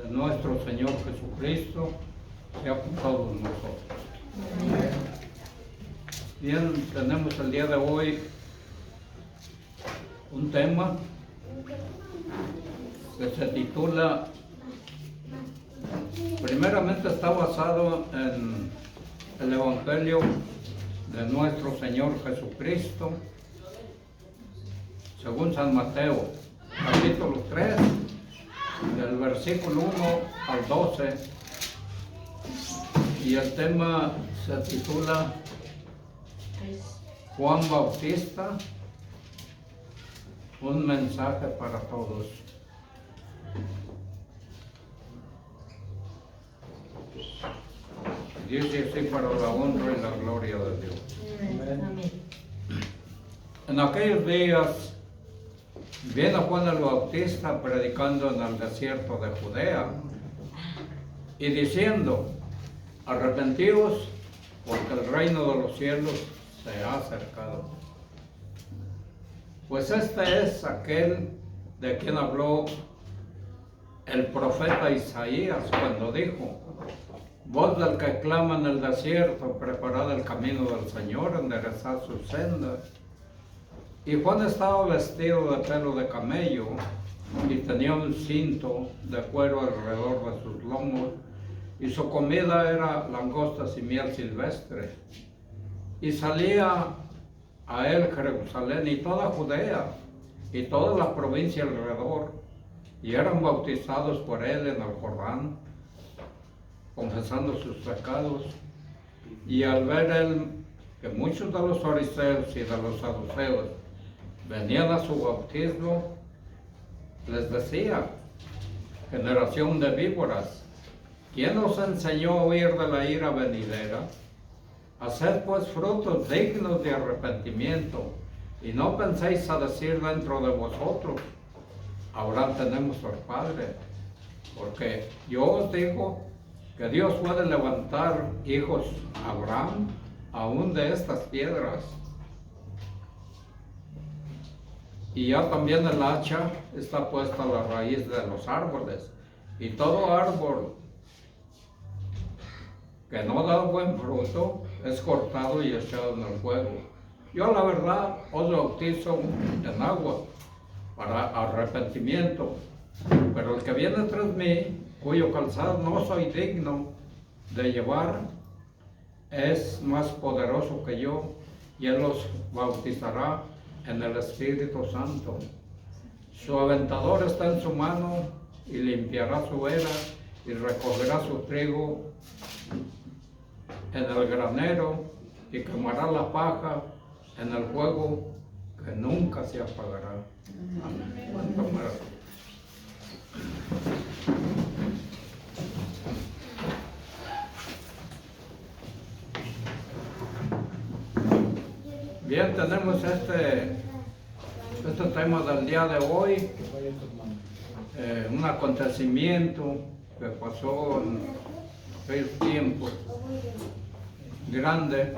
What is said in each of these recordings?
de nuestro Señor Jesucristo sea con todos nosotros. Bien, tenemos el día de hoy un tema que se titula, primeramente está basado en el Evangelio de nuestro Señor Jesucristo, según San Mateo, capítulo 3, del versículo 1 al 12, y el tema se titula Juan Bautista, un mensaje para todos. Dice así, para la honra y la gloria de Dios. Amén. En aquellos días viene Juan el Bautista predicando en el desierto de Judea y diciendo: arrepentíos, porque el reino de los cielos se ha acercado. Pues este es aquel de quien habló el profeta Isaías cuando dijo: voz del que clama en el desierto, preparad el camino del Señor, enderezad sus sendas. Y Juan estaba vestido de pelo de camello y tenía un cinto de cuero alrededor de sus lomos, y su comida era langostas y miel silvestre. Y salía a él Jerusalén y toda Judea y toda la provincia alrededor, y eran bautizados por él en el Jordán, confesando sus pecados. Y al ver él que muchos de los fariseos y de los saduceos venían a su bautismo, les decía: generación de víboras, ¿quién os enseñó a huir de la ira venidera? Haced pues frutos dignos de arrepentimiento, y no penséis a decir dentro de vosotros: Abraham tenemos por padre. Porque yo os digo que Dios puede levantar hijos a Abraham aún de estas piedras. Y ya también el hacha está puesta a la raíz de los árboles, y todo árbol que no da buen fruto es cortado y echado en el fuego. Yo la verdad os bautizo en agua para arrepentimiento, pero el que viene tras mí, cuyo calzado no soy digno de llevar, es más poderoso que yo, y él los bautizará en el Espíritu Santo. Su aventador está en su mano, y limpiará su era y recogerá su trigo en el granero, y quemará la paja en el fuego que nunca se apagará. Amén. Tomar. Bien, tenemos este tema del día de hoy, un acontecimiento que pasó en aquellos tiempos grande,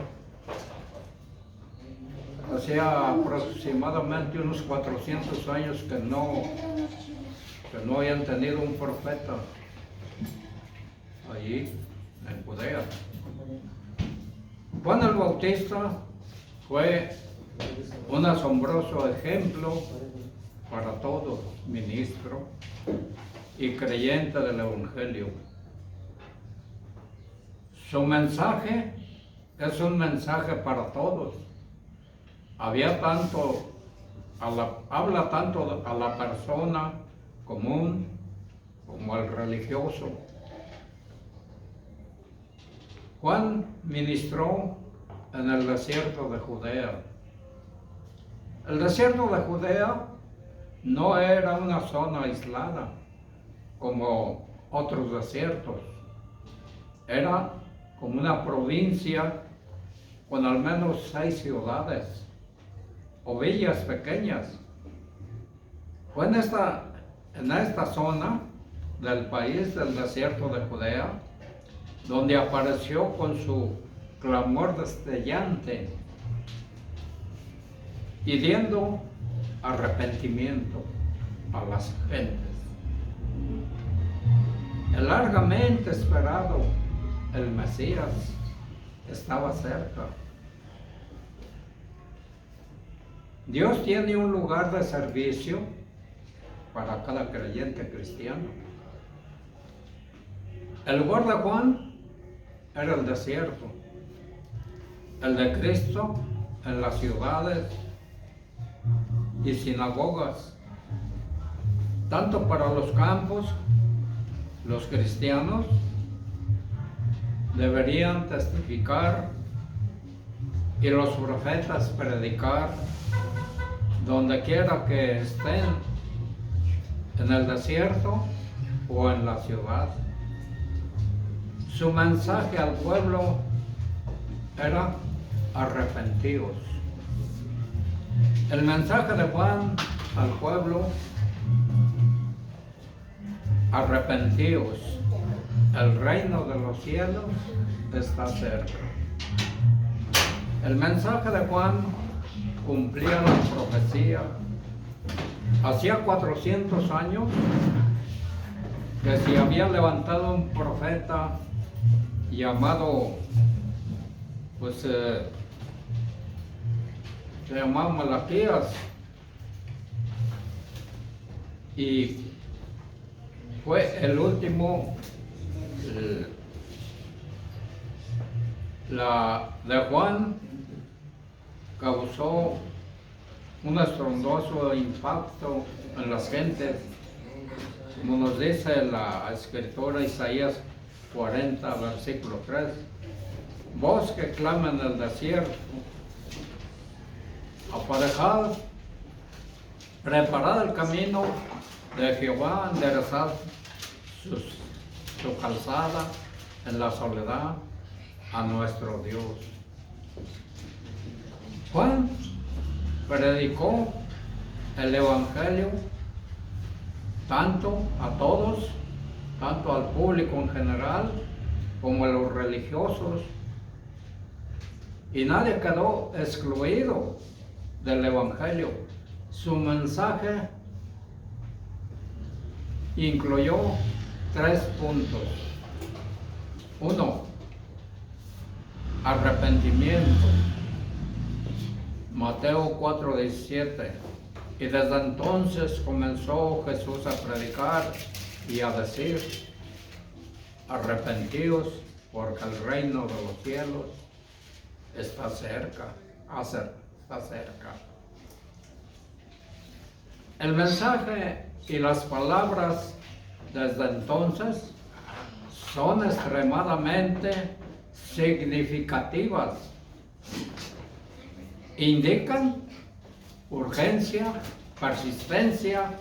hacía aproximadamente unos 400 años que no habían tenido un profeta allí en Judea. Juan el Bautista fue un asombroso ejemplo para todo ministro y creyente del Evangelio. Su mensaje es un mensaje para todos. Habla tanto a la persona común como al religioso. Juan ministró en el desierto de Judea. El desierto de Judea no era una zona aislada como otros desiertos. Era como una provincia con al menos 6 ciudades o villas pequeñas. Fue en esta zona del país del desierto de Judea donde apareció con su clamor destellante, pidiendo arrepentimiento a las gentes. El largamente esperado, el Mesías, estaba cerca. Dios tiene un lugar de servicio para cada creyente cristiano. El lugar de Juan era el desierto, el de Cristo en las ciudades y sinagogas. Tanto para los campos, los cristianos deberían testificar y los profetas predicar donde quiera que estén, en el desierto o en la ciudad. Su mensaje al pueblo era arrepentidos. El mensaje de Juan al pueblo: arrepentidos, el reino de los cielos está cerca. El mensaje de Juan cumplía la profecía. Hacía 400 años que se había levantado un profeta llamado, se llamaba Malaquías, y fue el último. La de Juan causó un estrondoso impacto en las gentes, como nos dice la escritora Isaías 40, versículo 3. Voz que clama en el desierto: aparejad, preparad el camino de Jehová, enderezad su calzada en la soledad a nuestro Dios. Juan predicó el Evangelio tanto a todos, tanto al público en general como a los religiosos, y nadie quedó excluido del Evangelio. Su mensaje incluyó 3 puntos. 1. Arrepentimiento. Mateo 4:17. Y desde entonces comenzó Jesús a predicar y a decir: arrepentíos, porque el reino de los cielos está cerca. Está cerca. El mensaje y las palabras desde entonces son extremadamente significativas. Indican urgencia, persistencia,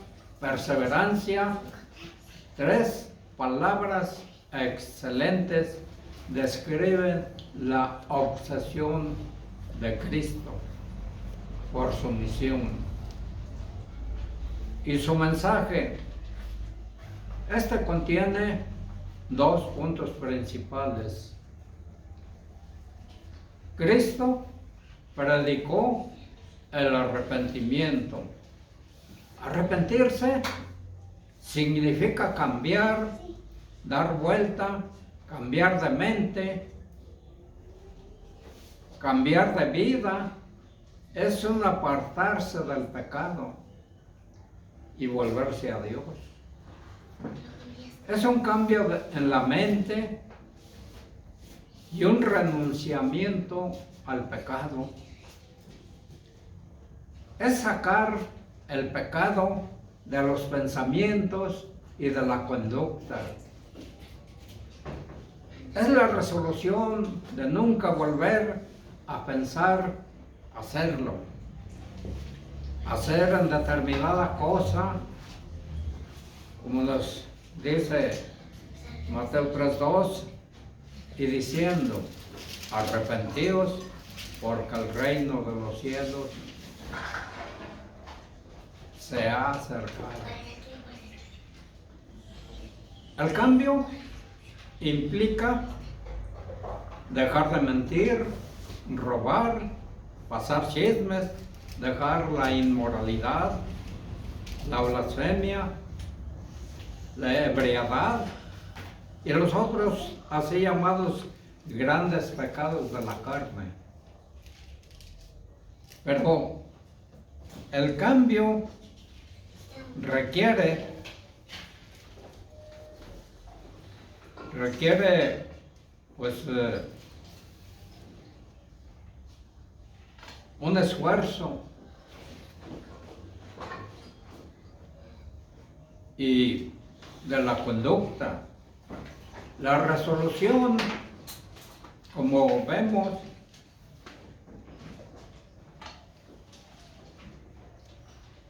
perseverancia. 3 palabras excelentes describen la obsesión de Cristo por su misión y su mensaje. Este contiene 2 puntos principales. Cristo predicó el arrepentimiento. Arrepentirse significa cambiar, dar vuelta, cambiar de mente, cambiar de vida. Es un apartarse del pecado y volverse a Dios. Es un cambio en la mente y un renunciamiento al pecado. Es sacar el pecado de los pensamientos y de la conducta. Es la resolución de nunca volver a pensar hacerlo, hacer en determinada cosa, como nos dice Mateo 3:2, y diciendo: arrepentíos, porque el reino de los cielos se ha acercado. El cambio implica dejar de mentir, robar, pasar chismes, dejar la inmoralidad, la blasfemia, la ebriedad, y los otros así llamados grandes pecados de la carne. Pero el cambio requiere pues un esfuerzo y de la conducta. La resolución, como vemos,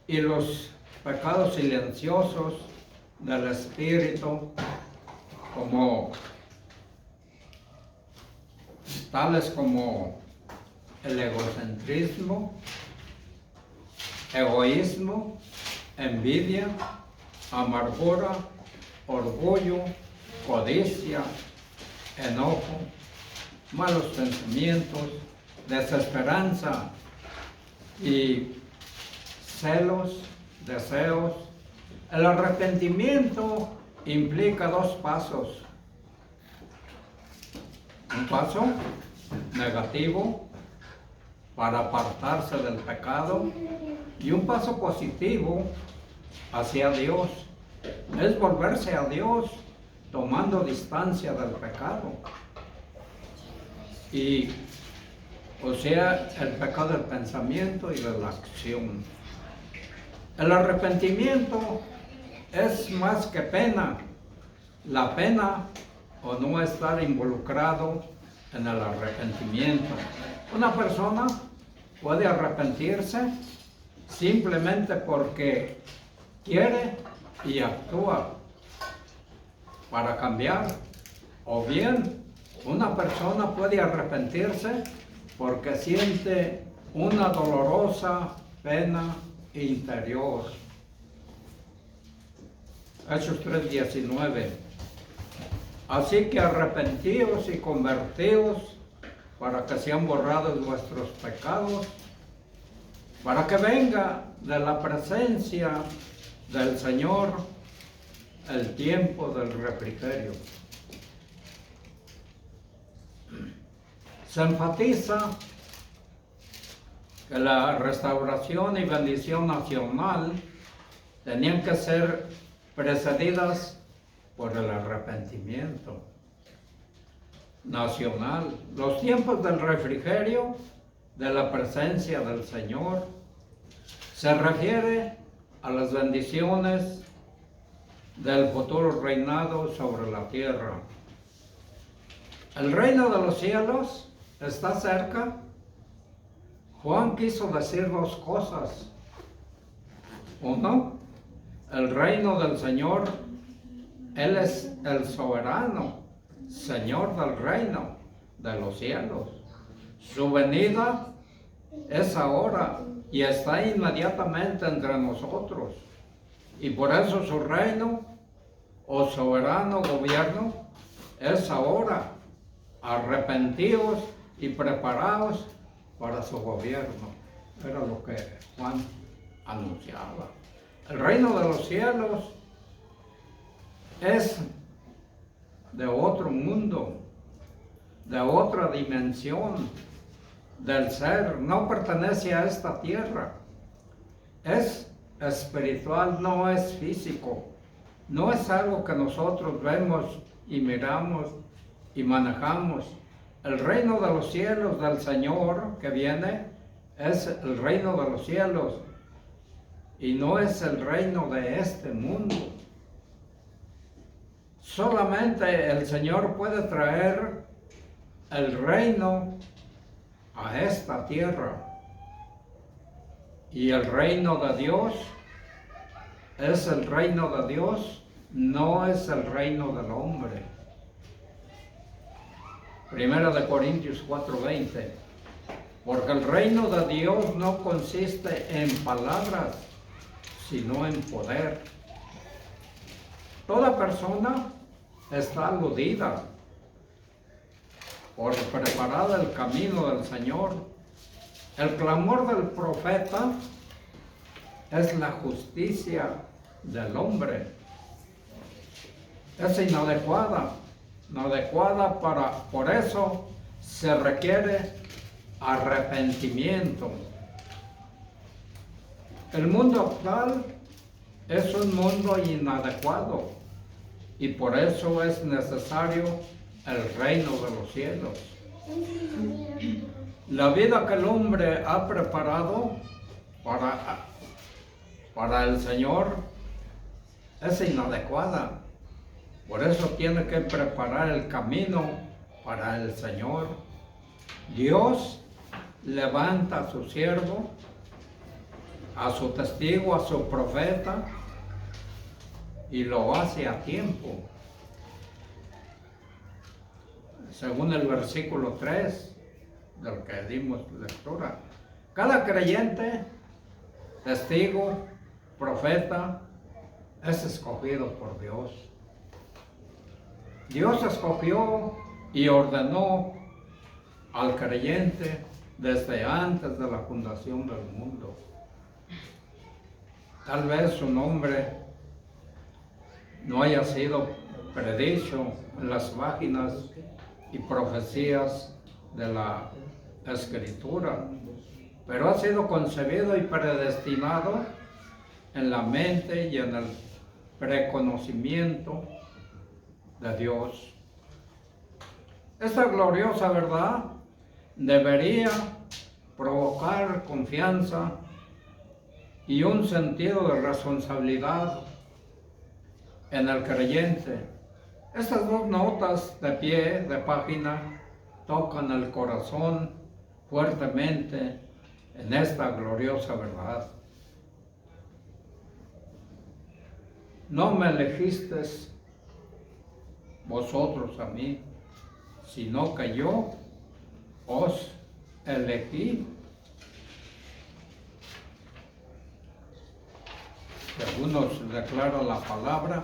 y los pecados silenciosos del espíritu, como tales como el egocentrismo, egoísmo, envidia, amargura, orgullo, codicia, enojo, malos pensamientos, desesperanza y celos, deseos. El arrepentimiento implica dos pasos. Un paso negativo para apartarse del pecado y un paso positivo hacia Dios. Es volverse a Dios tomando distancia del pecado. Y, o sea, el pecado del pensamiento y de la acción. El arrepentimiento es más que pena. La pena o no estar involucrado en el arrepentimiento. Una persona puede arrepentirse simplemente porque quiere y actúa para cambiar. O bien, una persona puede arrepentirse porque siente una dolorosa pena interior. Hechos 3:19. Así que arrepentíos y convertíos para que sean borrados vuestros pecados, para que venga de la presencia del Señor el tiempo del refrigerio. Se enfatiza que la restauración y bendición nacional tenían que ser precedidas por el arrepentimiento nacional. Los tiempos del refrigerio, de la presencia del Señor, se refiere a las bendiciones del futuro reinado sobre la tierra. El reino de los cielos está cerca. Juan quiso decir dos cosas. Uno, el reino del Señor, Él es el soberano, Señor del reino de los cielos. Su venida es ahora y está inmediatamente entre nosotros. Y por eso su reino o soberano gobierno es ahora. Arrepentidos y preparados para su gobierno. Era lo que Juan anunciaba. El reino de los cielos es de otro mundo, de otra dimensión del ser. No pertenece a esta tierra. Es espiritual, no es físico. No es algo que nosotros vemos y miramos y manejamos. El reino de los cielos del Señor que viene es el reino de los cielos y no es el reino de este mundo. Solamente el Señor puede traer el reino a esta tierra. Y el reino de Dios es el reino de Dios, no es el reino del hombre. Primera de Corintios 4:20. Porque el reino de Dios no consiste en palabras, sino en poder. Toda persona está aludida por preparar el camino del Señor. El clamor del profeta es la justicia del hombre. Es inadecuada inadecuada, por eso se requiere arrepentimiento. El mundo actual es un mundo inadecuado y por eso es necesario el reino de los cielos. La vida que el hombre ha preparado para el Señor es inadecuada. Por eso tiene que preparar el camino para el Señor. Dios levanta a su siervo, a su testigo, a su profeta, y lo hace a tiempo. Según el versículo 3 del que dimos lectura, cada creyente, testigo, profeta, es escogido por Dios. Dios escogió y ordenó al creyente desde antes de la fundación del mundo. Tal vez su nombre no haya sido predicho en las páginas y profecías de la Escritura, pero ha sido concebido y predestinado en la mente y en el preconocimiento de Dios. Esta gloriosa verdad debería provocar confianza y un sentido de responsabilidad en el creyente. Estas dos notas de pie de página tocan el corazón fuertemente en esta gloriosa verdad. No me elegisteis vosotros a mí, sino que yo os elegí. Según nos declara la palabra,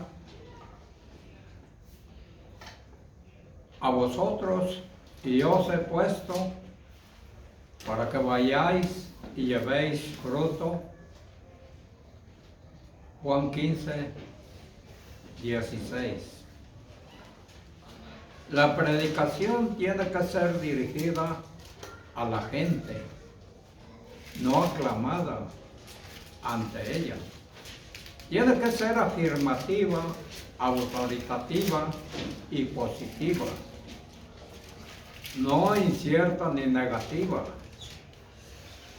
a vosotros y os he puesto para que vayáis y llevéis fruto. Juan 15, 16. La predicación tiene que ser dirigida a la gente, no aclamada ante ella. Tiene que ser afirmativa, autoritativa y positiva, no incierta ni negativa.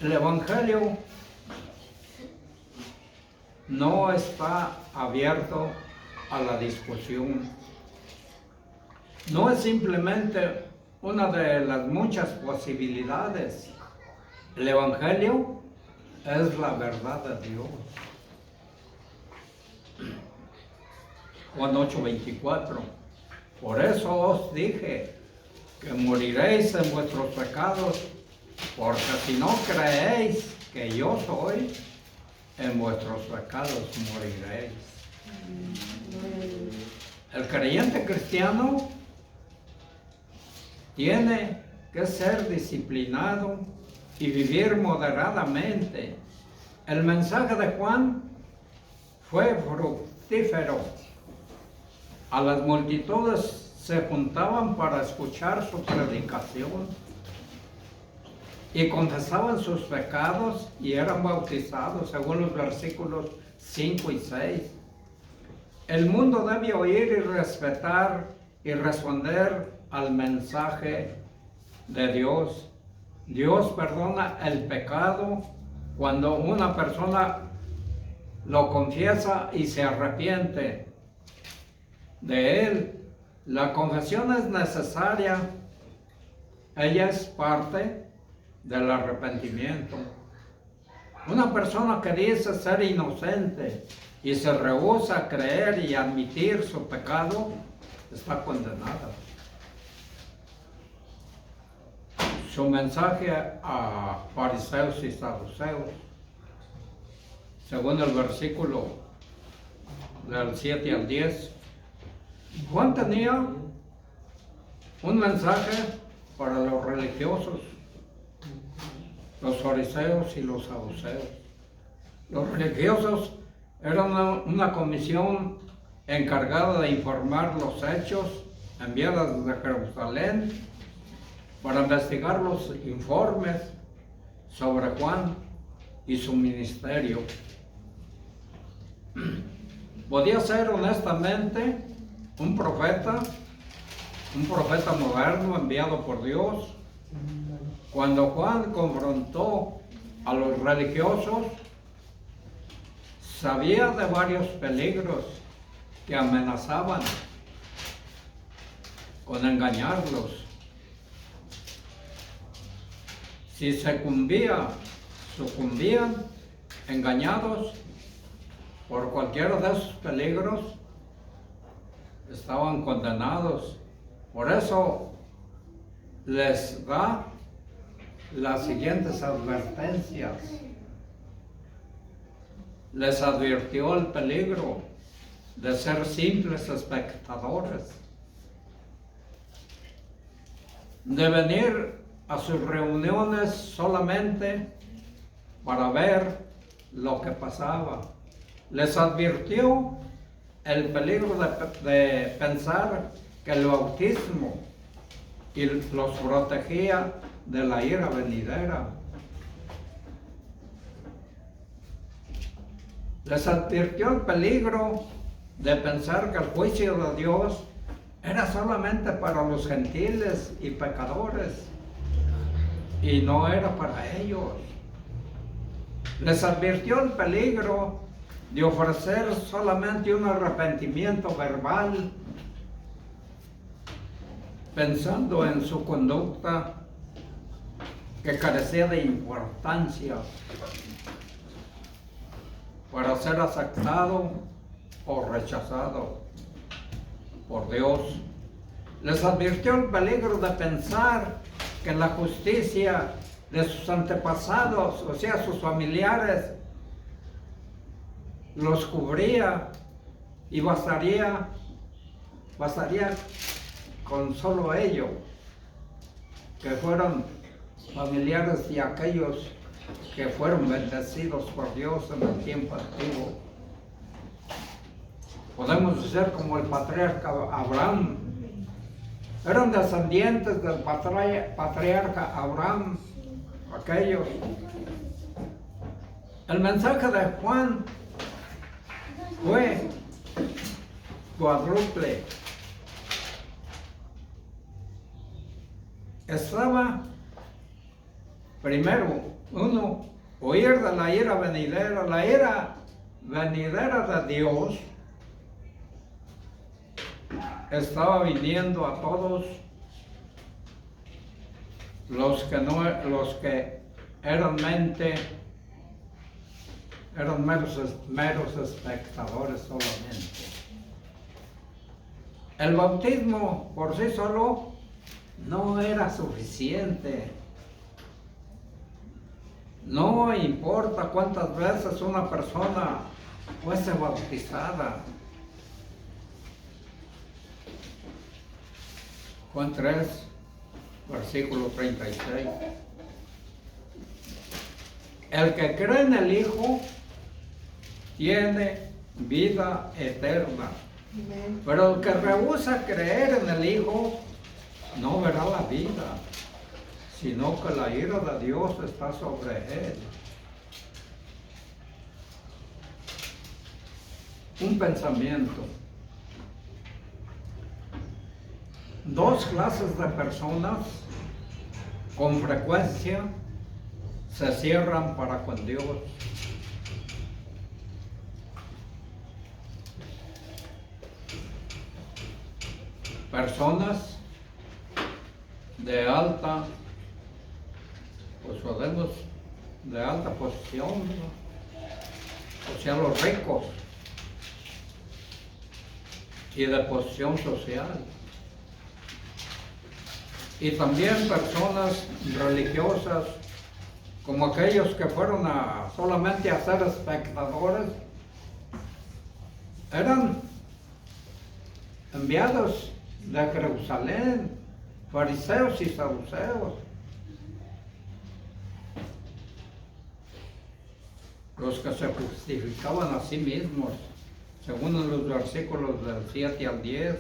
El Evangelio no está abierto a la discusión. No es simplemente una de las muchas posibilidades. El Evangelio es la verdad de Dios. Juan 8:24. Por eso os dije que moriréis en vuestros pecados, porque si no creéis que yo soy, en vuestros pecados moriréis. El creyente cristiano tiene que ser disciplinado y vivir moderadamente. El mensaje de Juan fue fructífero. A las multitudes se juntaban para escuchar su predicación y confesaban sus pecados y eran bautizados, según los versículos 5 y 6. El mundo debe oír y respetar y responder al mensaje de Dios. Dios perdona el pecado cuando una persona lo confiesa y se arrepiente de él. La confesión es necesaria. Ella es parte del arrepentimiento. Una persona que dice ser inocente y se rehúsa a creer y admitir su pecado está condenada. Su mensaje a fariseos y saduceos, según el versículo del 7 al 10, Juan tenía un mensaje para los religiosos, los fariseos y los saduceos. Los religiosos eran una comisión encargada de informar los hechos enviadas desde Jerusalén para investigar los informes sobre Juan y su ministerio. Podía ser honestamente un profeta moderno enviado por Dios. Cuando Juan confrontó a los religiosos, sabía de varios peligros que amenazaban con engañarlos. Si sucumbían engañados por cualquiera de esos peligros, estaban condenados. Por eso les da las siguientes advertencias. Les advirtió el peligro de ser simples espectadores, de venir a sus reuniones solamente para ver lo que pasaba. Les advirtió el peligro de pensar que el bautismo y los protegía de la ira venidera. Les advirtió el peligro de pensar que el juicio de Dios era solamente para los gentiles y pecadores y no era para ellos. Les advirtió el peligro de ofrecer solamente un arrepentimiento verbal, pensando en su conducta que carecía de importancia para ser aceptado o rechazado por Dios. Les advirtió el peligro de pensar que la justicia de sus antepasados, o sea, sus familiares, los cubría y bastaría con solo ello, que fueron familiares de aquellos que fueron bendecidos por Dios en el tiempo antiguo. Podemos decir como el patriarca Abraham. Eran descendientes del patriarca Abraham, aquellos. El mensaje de Juan fue cuádruple. Estaba primero, uno, oír de la ira venidera. La ira venidera de Dios estaba viniendo a todos los que eran meros espectadores solamente. El bautismo por sí solo no era suficiente. No importa cuántas veces una persona fuese bautizada. Juan 3, versículo 36. El que cree en el Hijo tiene vida eterna. Amén. Pero el que rehúsa creer en el Hijo no verá la vida, sino que la ira de Dios está sobre él. Un pensamiento. Dos clases de personas con frecuencia se cierran para con Dios. Personas de alta, de alta posición, ¿no? O sea, los ricos, y de posición social. Y también personas religiosas, como aquellos que fueron solamente a ser espectadores, eran enviados de Jerusalén, fariseos y saduceos, los que se justificaban a sí mismos, según los versículos del 7 al 10.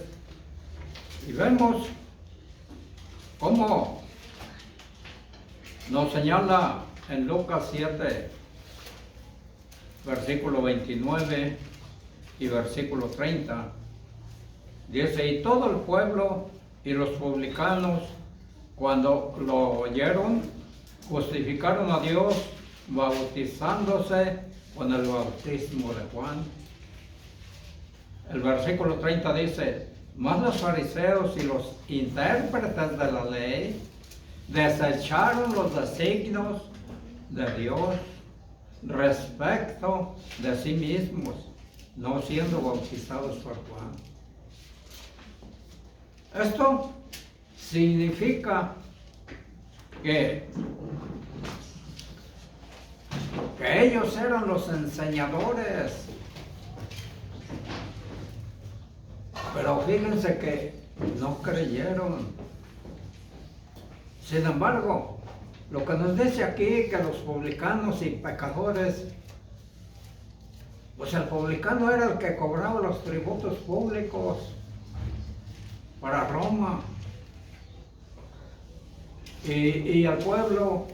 Y vemos cómo nos señala en Lucas 7, versículo 29 y versículo 30. Dice, y todo el pueblo y los publicanos, cuando lo oyeron, justificaron a Dios bautizándose con el bautismo de Juan. El versículo 30 dice, mas los fariseos y los intérpretes de la ley desecharon los designios de Dios respecto de sí mismos, no siendo bautizados por Juan. Esto significa que ellos eran los enseñadores. Pero fíjense que no creyeron. Sin embargo, lo que nos dice aquí que los publicanos y pecadores, pues el publicano era el que cobraba los tributos públicos para Roma. Y el pueblo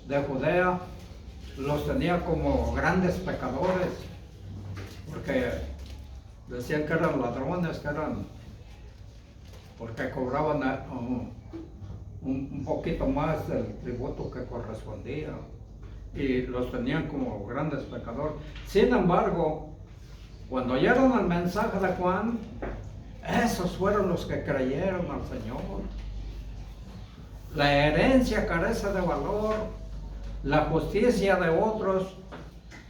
de Judea los tenía como grandes pecadores, porque decían que eran ladrones, que eran, porque cobraban un poquito más del tributo que correspondía, y los tenían como grandes pecadores. Sin embargo, cuando oyeron el mensaje de Juan, esos fueron los que creyeron al Señor. La herencia carece de valor. La justicia de otros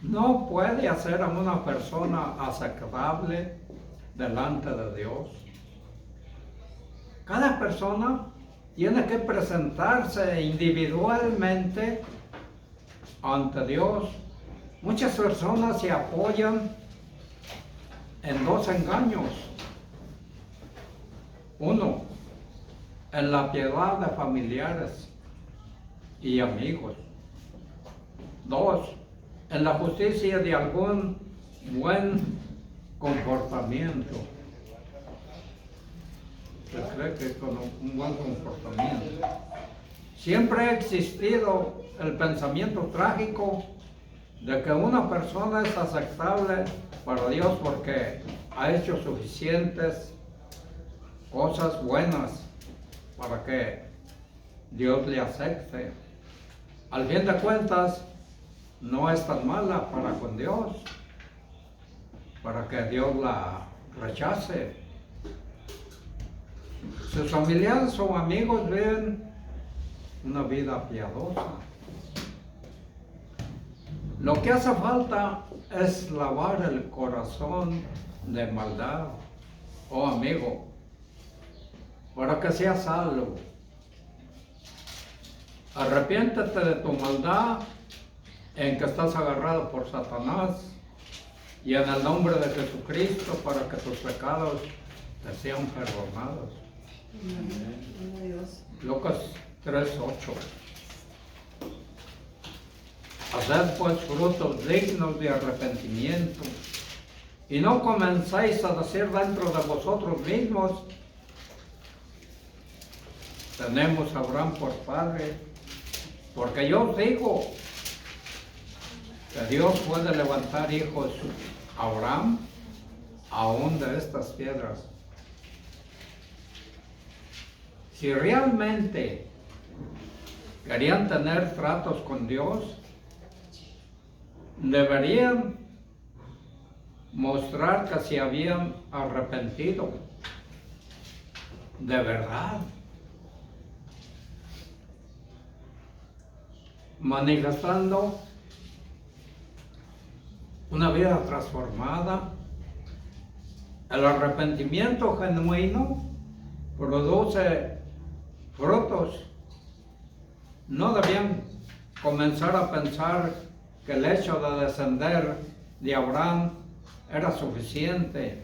no puede hacer a una persona aceptable delante de Dios. Cada persona tiene que presentarse individualmente ante Dios. Muchas personas se apoyan en dos engaños. Uno, en la piedad de familiares y amigos. Dos, en la justicia de algún buen comportamiento. Se cree que con un buen comportamiento. Siempre ha existido el pensamiento trágico de que una persona es aceptable para Dios porque ha hecho suficientes cosas buenas para que Dios le acepte. Al fin de cuentas, no es tan mala para con Dios, para que Dios la rechace. Sus familiares o amigos viven una vida piadosa. Lo que hace falta es lavar el corazón de maldad, oh amigo, para que seas salvo. Arrepiéntete de tu maldad en que estás agarrado por Satanás, y en el nombre de Jesucristo, para que tus pecados te sean perdonados. Amén. Lucas 3:8. Haced pues frutos dignos de arrepentimiento, y no comenzáis a decir dentro de vosotros mismos, tenemos a Abraham por padre, porque yo os digo que Dios puede levantar hijos a Abraham aún de estas piedras. Si realmente querían tener tratos con Dios, deberían mostrar que se habían arrepentido de verdad, manifestando una vida transformada. El arrepentimiento genuino produce frutos. No debían comenzar a pensar que el hecho de descender de Abraham era suficiente.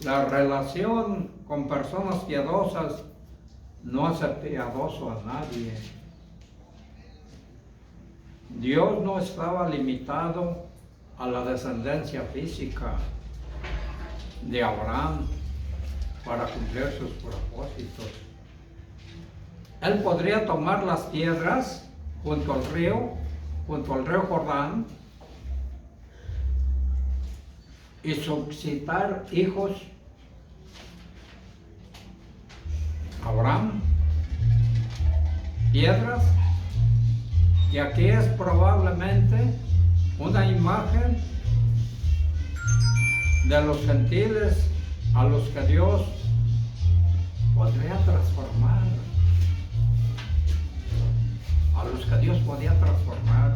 La relación con personas piadosas no hace piadoso a nadie. Dios no estaba limitado a la descendencia física de Abraham. para cumplir sus propósitos. Él podría tomar las piedras junto al río Jordán, y suscitar hijos a Abraham, piedras, y aquí es probablemente una imagen de los gentiles a los que Dios podría transformar, a los que Dios podía transformar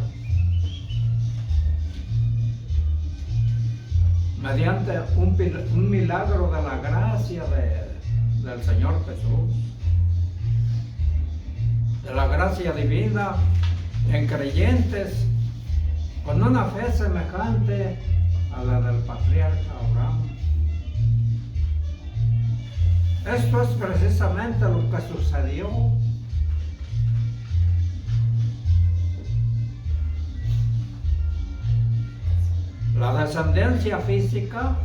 mediante un milagro de la gracia del Señor Jesús, de la gracia divina en creyentes con una fe semejante a la del patriarca Abraham. Esto es precisamente lo que sucedió. La descendencia física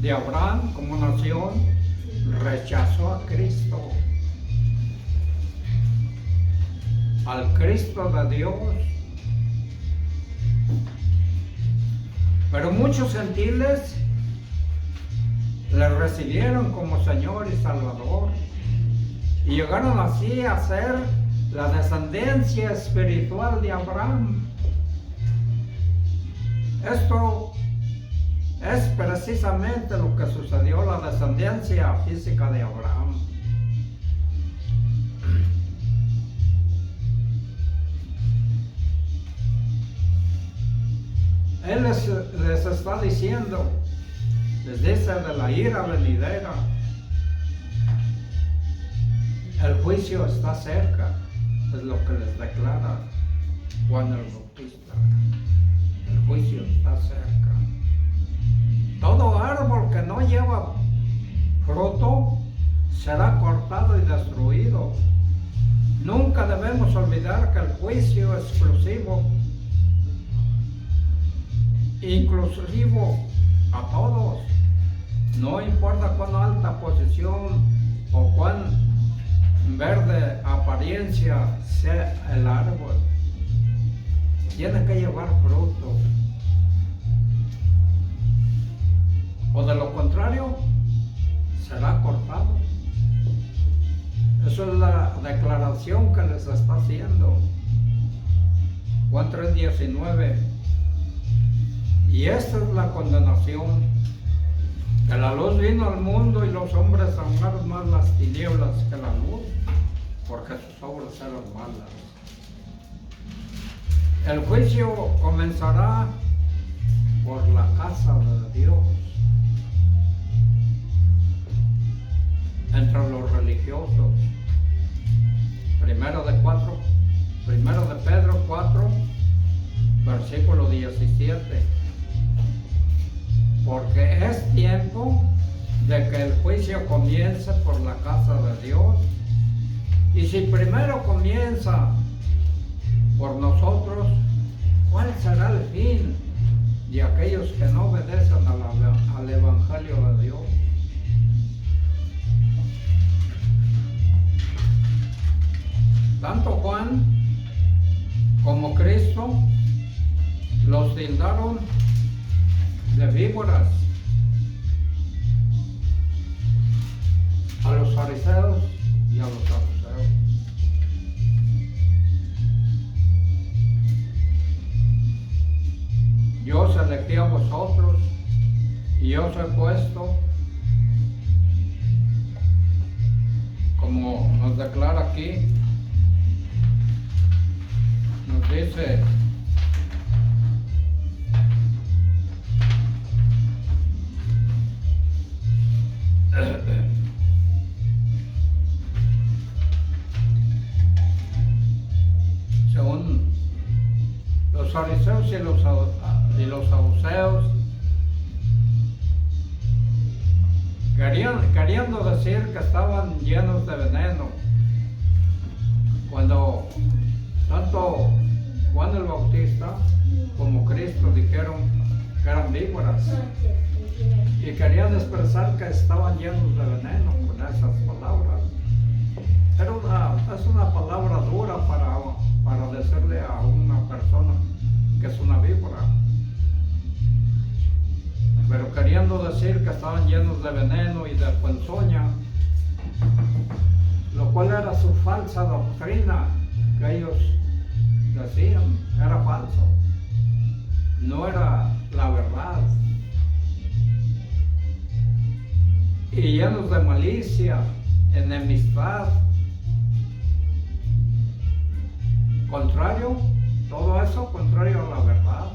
de Abraham como nación rechazó a Cristo, al Cristo de Dios. Pero muchos gentiles le recibieron como Señor y Salvador y llegaron así a ser la descendencia espiritual de Abraham. Esto es precisamente lo que sucedió, la descendencia física de Abraham. Él les está diciendo, les dice de la ira venidera, el juicio está cerca, es lo que les declara Juan el Bautista. El juicio está cerca. Todo árbol que no lleva fruto será cortado y destruido. Nunca debemos olvidar que el juicio exclusivo, inclusivo a todos, no importa cuán alta posición o cuán verde apariencia sea el árbol, tiene que llevar fruto, o de lo contrario será cortado. Eso es la declaración que les está haciendo Juan 3:19. Y esta es la condenación, que la luz vino al mundo y los hombres amaron más las tinieblas que la luz, porque sus obras eran malas. El juicio comenzará por la casa de Dios, entre los religiosos. Primero de Pedro 4, versículo 17. Porque es tiempo de que el juicio comience por la casa de Dios. Y si primero comienza por nosotros, ¿cuál será el fin de aquellos que no obedecen al Evangelio de Dios? Tanto Juan como Cristo los tildaron de víboras a los fariseos y a los saduceos. Yo os elegí a vosotros y os he puesto, como nos declara aquí, nos dice según los fariseos y los saduceos, queriendo decir que estaban llenos de veneno, cuando tanto Juan el Bautista como Cristo dijeron que eran víboras. y querían expresar que estaban llenos de veneno con esas palabras. Es una palabra dura para decirle a una persona que es una víbora. Pero queriendo decir que estaban llenos de veneno y de ponzoña, lo cual era su falsa doctrina que ellos decían, era falso, no era la verdad. Y llenos de malicia, enemistad, contrario, todo eso contrario a la verdad.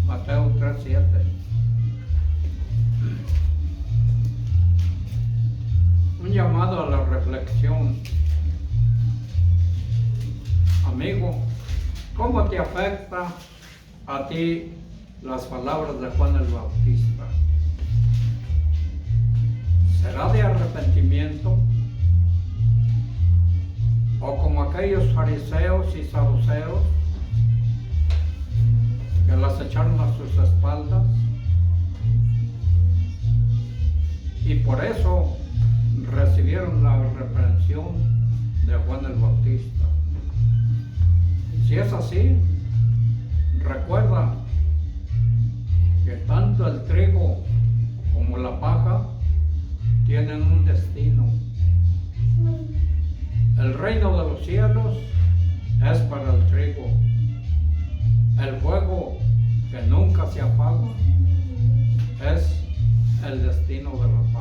Mateo 3:7. Un llamado a la reflexión. Amigo, ¿cómo te afecta a ti las palabras de Juan el Bautista? ¿Será de arrepentimiento? ¿O como aquellos fariseos y saduceos que las echaron a sus espaldas? Y por eso recibieron la reprensión de Juan el Bautista. Si es así, recuerda que tanto el trigo como la paja tienen un destino. El reino de los cielos es para el trigo. El fuego que nunca se apaga es el destino de la paja.